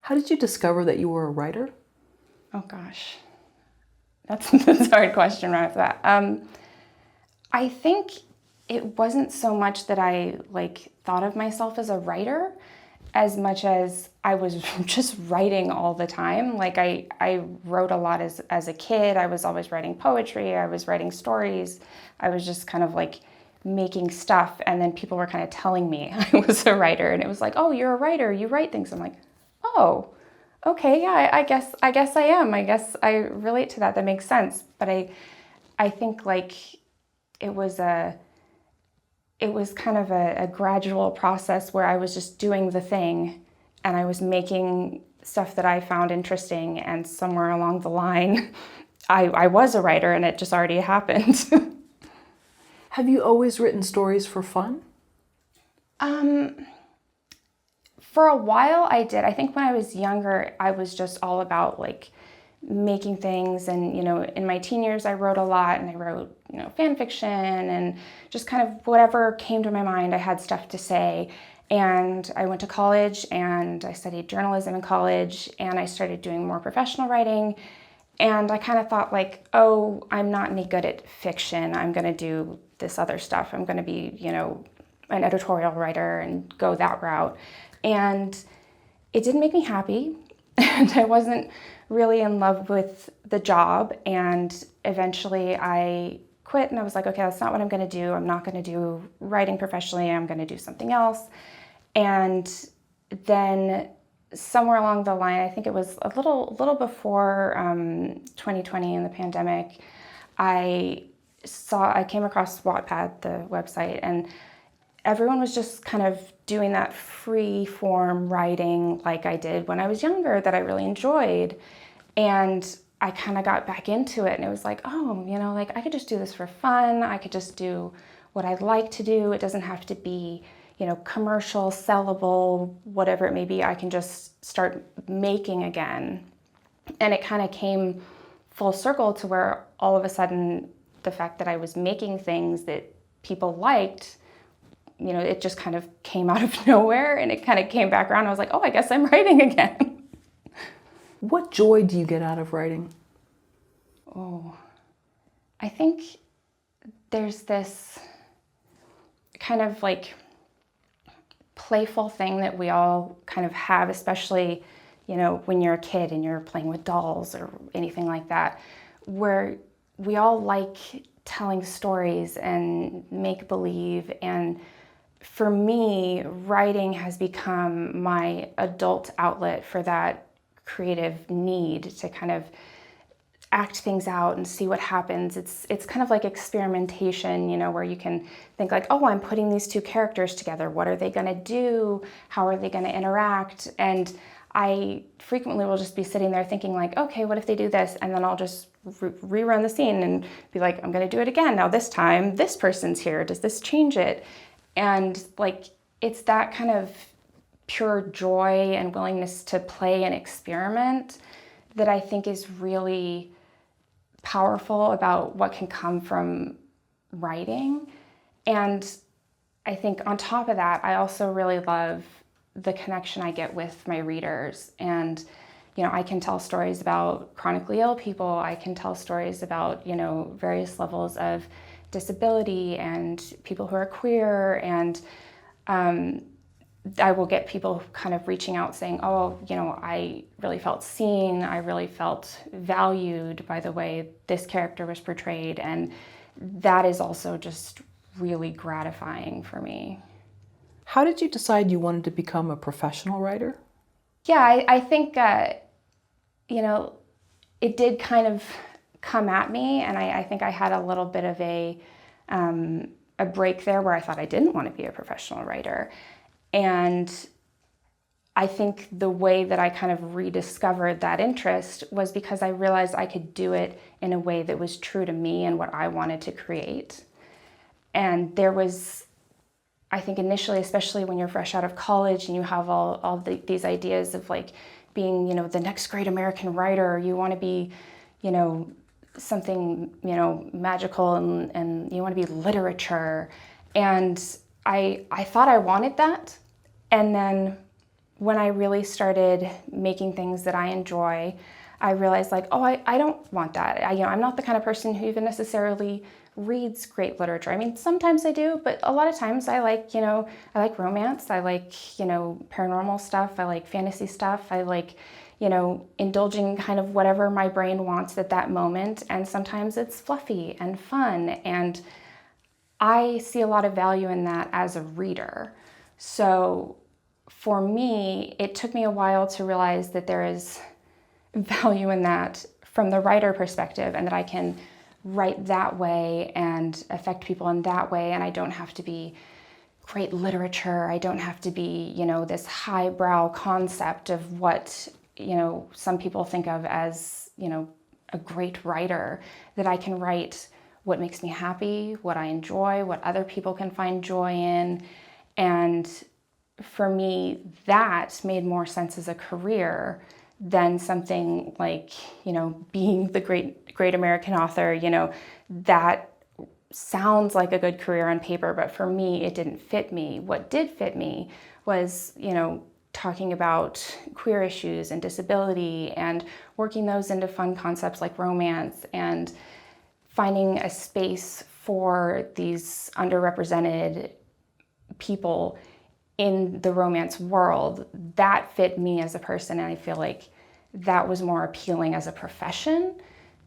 How did you discover that you were a writer? Oh gosh, that's a hard question right off the bat. I think it wasn't so much that I thought of myself as a writer as much as I was just writing all the time. I wrote a lot as a kid. I was always writing poetry. I was writing stories. I was just kind of making stuff. And then people were kind of telling me I was a writer, and it was like, oh, you're a writer. You write things. I'm like, oh, okay. Yeah, I guess I am. I guess I relate to that. That makes sense. But I think it was kind of a gradual process where I was just doing the thing and I was making stuff that I found interesting, and somewhere along the line I was a writer, and it just already happened. Have you always written stories for fun? For a while I did. I think when I was younger I was just all about making things, and in my teen years I wrote a lot, and I wrote fan fiction and just kind of whatever came to my mind. I had stuff to say, and I went to college and I studied journalism in college, and I started doing more professional writing, and I kind of thought oh, I'm not any good at fiction. I'm going to do this other stuff. I'm going to be an editorial writer and go that route. And it didn't make me happy, and I wasn't really in love with the job, and eventually I quit, and I was like, okay, that's not what I'm going to do. I'm not going to do writing professionally. I'm going to do something else. And then somewhere along the line, I think it was a little before 2020 and the pandemic, I came across Wattpad, the website, and everyone was just kind of doing that free form writing like I did when I was younger that I really enjoyed. And I kind of got back into it, and it was like, oh, I could just do this for fun. I could just do what I'd like to do. It doesn't have to be, commercial, sellable, whatever it may be. I can just start making again. And it kind of came full circle to where all of a sudden the fact that I was making things that people liked, it just kind of came out of nowhere, and it kind of came back around. I was like, oh, I guess I'm writing again. What joy do you get out of writing? Oh, I think there's this kind of playful thing that we all kind of have, especially, when you're a kid and you're playing with dolls or anything like that, where we all like telling stories and make believe. And for me, writing has become my adult outlet for that creative need to kind of act things out and see what happens. It's kind of like experimentation, where you can think oh, I'm putting these two characters together. What are they going to do? How are they going to interact? And I frequently will just be sitting there thinking okay, what if they do this? And then I'll just rerun the scene and be like, I'm going to do it again. Now this time, this person's here. Does this change it? And it's that kind of pure joy and willingness to play and experiment that I think is really powerful about what can come from writing. And I think on top of that, I also really love the connection I get with my readers. And I can tell stories about chronically ill people. I can tell stories about various levels of disability and people who are queer, and I will get people kind of reaching out saying, oh, I really felt seen. I really felt valued by the way this character was portrayed. And that is also just really gratifying for me. How did you decide you wanted to become a professional writer? Yeah, I think, it did kind of come at me. And I think I had a little bit of a break there where I thought I didn't want to be a professional writer. And I think the way that I kind of rediscovered that interest was because I realized I could do it in a way that was true to me and what I wanted to create. And there was, I think initially, especially when you're fresh out of college and you have these ideas of being, the next great American writer, you want to be, something, magical, and you want to be literature. And I thought I wanted that. And then when I really started making things that I enjoy, I realized like, oh, I don't want that. I'm not the kind of person who even necessarily reads great literature. I mean, sometimes I do, but a lot of times I like, I like romance. I like, paranormal stuff. I like fantasy stuff. I like, indulging kind of whatever my brain wants at that moment. And sometimes it's fluffy and fun. And I see a lot of value in that as a reader. So for me, it took me a while to realize that there is value in that from the writer perspective, and that I can write that way and affect people in that way. And I don't have to be great literature. I don't have to be, this highbrow concept of what, some people think of as, a great writer, that I can write what makes me happy, what I enjoy, what other people can find joy in. And for me, that made more sense as a career than something like, being the great American author. That sounds like a good career on paper, but for me, it didn't fit me. What did fit me was, talking about queer issues and disability and working those into fun concepts like romance, and finding a space for these underrepresented people in the romance world. That fit me as a person, and I feel like that was more appealing as a profession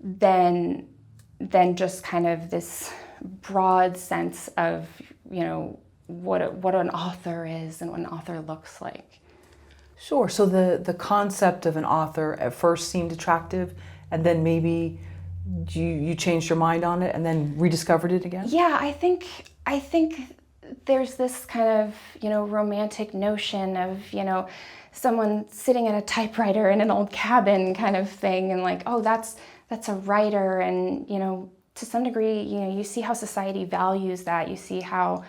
than just kind of this broad sense of, what an author is and what an author looks like. Sure. So the concept of an author at first seemed attractive, and then maybe you changed your mind on it and then rediscovered it again? Yeah, I think there's this kind of, romantic notion of, someone sitting at a typewriter in an old cabin kind of thing, and like, oh, that's a writer. And, to some degree, you see how society values that. You see how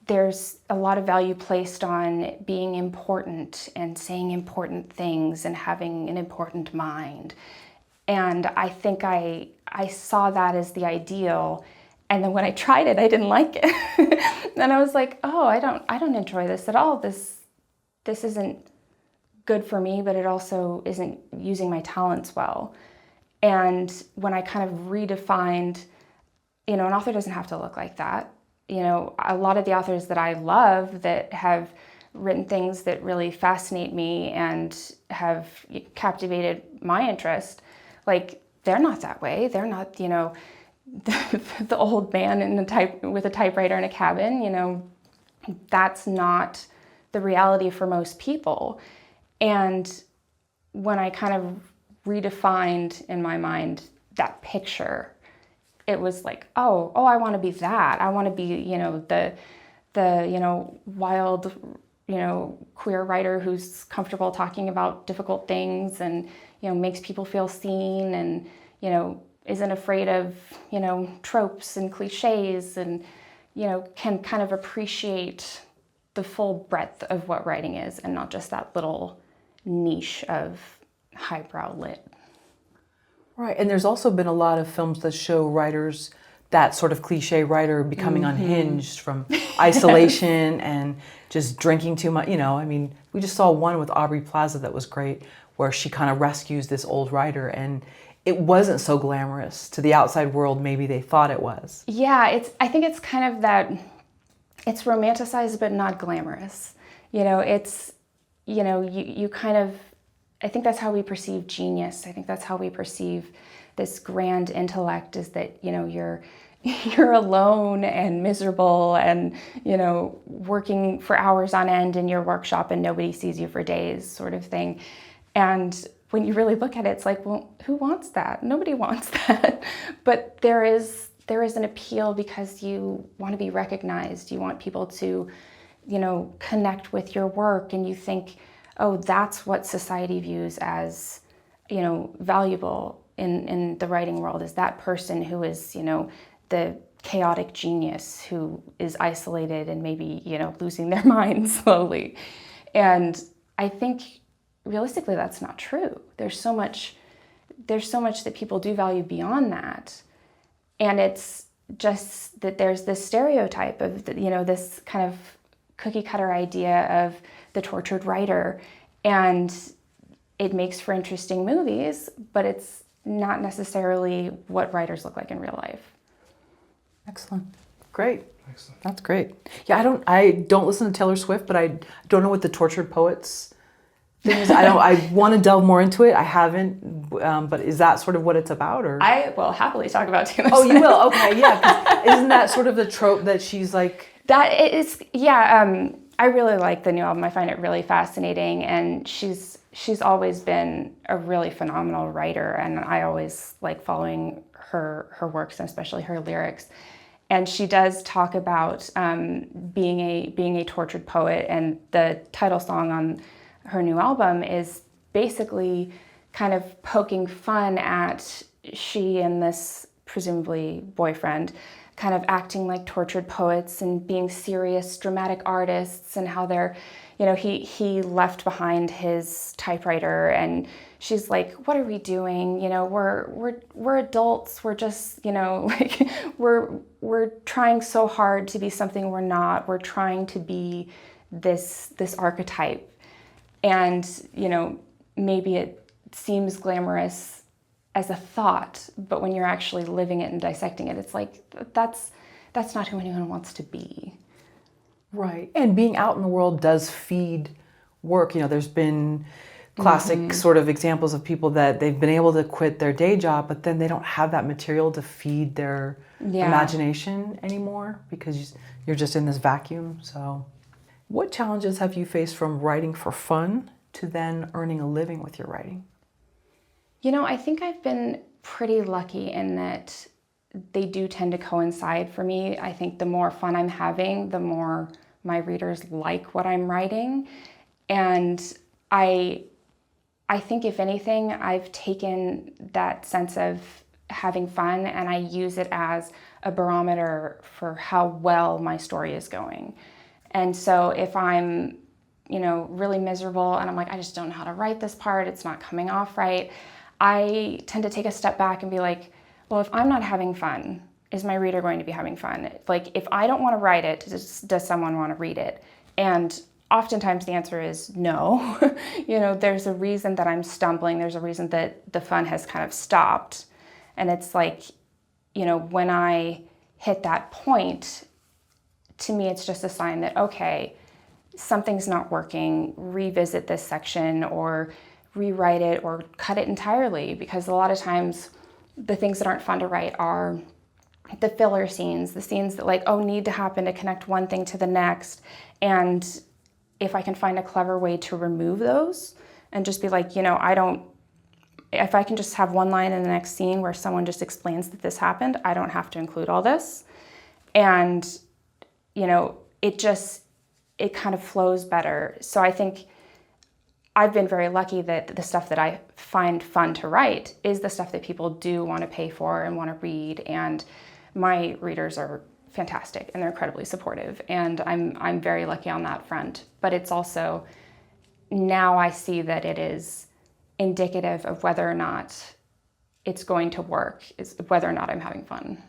there's a lot of value placed on being important and saying important things and having an important mind. And I think I saw that as the ideal. And then when I tried it, I didn't like it. And I was like, oh, I don't enjoy this at all. This isn't good for me, but it also isn't using my talents well. And when I kind of redefined, an author doesn't have to look like that. A lot of the authors that I love that have written things that really fascinate me and have captivated my interest, like, they're not that way. They're not, the old man with a typewriter in a cabin. That's not the reality for most people. And when I kind of redefined in my mind that picture, it was like, oh, I want to be that. I want to be, the wild, queer writer who's comfortable talking about difficult things and, makes people feel seen and, isn't afraid of, tropes and cliches and, can kind of appreciate the full breadth of what writing is, and not just that little niche of highbrow lit. Right, and there's also been a lot of films that show writers, that sort of cliche writer, becoming unhinged from isolation and just drinking too much. We just saw one with Aubrey Plaza that was great, where she kind of rescues this old writer, and it wasn't so glamorous to the outside world. Maybe they thought it was. Yeah, I think it's kind of that, it's romanticized but not glamorous. You kind of, I think that's how we perceive genius. I think that's how we perceive this grand intellect, is that, you're alone and miserable and, working for hours on end in your workshop and nobody sees you for days, sort of thing. And when you really look at it, it's like, well, who wants that? Nobody wants that. But there is an appeal because you want to be recognized. You want people to, connect with your work, and you think, oh, that's what society views as, valuable in the writing world, is that person who is, the chaotic genius who is isolated and maybe, losing their mind slowly. And I think realistically that's not true. There's so much that people do value beyond that. And it's just that there's this stereotype of, this kind of cookie cutter idea of the tortured writer. And it makes for interesting movies, but it's not necessarily what writers look like in real life. Excellent. Great. Excellent. That's great. Yeah, I don't listen to Taylor Swift, but I don't know what the tortured poets thing is. I want to delve more into it. I haven't, but is that sort of what it's about, or? I will happily talk about Taylor Oh, Swift. you will? Okay, yeah. 'Cause isn't that sort of the trope that she's like? That is, yeah. I really like the new album. I find it really fascinating, and she's always been a really phenomenal writer, and I always like following her works, and especially her lyrics. And she does talk about being a tortured poet, and the title song on her new album is basically kind of poking fun at she and this presumably boyfriend kind of acting like tortured poets and being serious dramatic artists, and how they're, you know, he left behind his typewriter, and she's like, what are we doing? You know, we're adults. We're just, you know, like we're trying so hard to be something we're not. We're trying to be this archetype. And, you know, maybe it seems glamorous as a thought, but when you're actually living it and dissecting it, it's like, that's not who anyone wants to be. Right. And being out in the world does feed work. You know, there's been classic sort of examples of people that they've been able to quit their day job, but then they don't have that material to feed their imagination anymore because you're just in this vacuum. So what challenges have you faced from writing for fun to then earning a living with your writing? You know, I think I've been pretty lucky in that they do tend to coincide for me. I think the more fun I'm having, the more my readers like what I'm writing. And I think if anything, I've taken that sense of having fun and I use it as a barometer for how well my story is going. And so if I'm, you know, really miserable and I'm like, I just don't know how to write this part, it's not coming off right, I tend to take a step back and be like, well, if I'm not having fun, is my reader going to be having fun? Like, if I don't want to write it, does someone want to read it? And oftentimes the answer is no. You know, there's a reason that I'm stumbling. There's a reason that the fun has kind of stopped. And it's like, you know, when I hit that point, to me, it's just a sign that, okay, something's not working, revisit this section or rewrite it or cut it entirely, because a lot of times the things that aren't fun to write are the filler scenes, the scenes that like, oh, need to happen to connect one thing to the next. And if I can find a clever way to remove those and just be like, you know, if I can just have one line in the next scene where someone just explains that this happened, I don't have to include all this. And, you know, it kind of flows better. So I think I've been very lucky that the stuff that I find fun to write is the stuff that people do want to pay for and want to read. And my readers are fantastic and they're incredibly supportive. And I'm very lucky on that front. But it's also, now I see that it is indicative of whether or not it's going to work, is whether or not I'm having fun.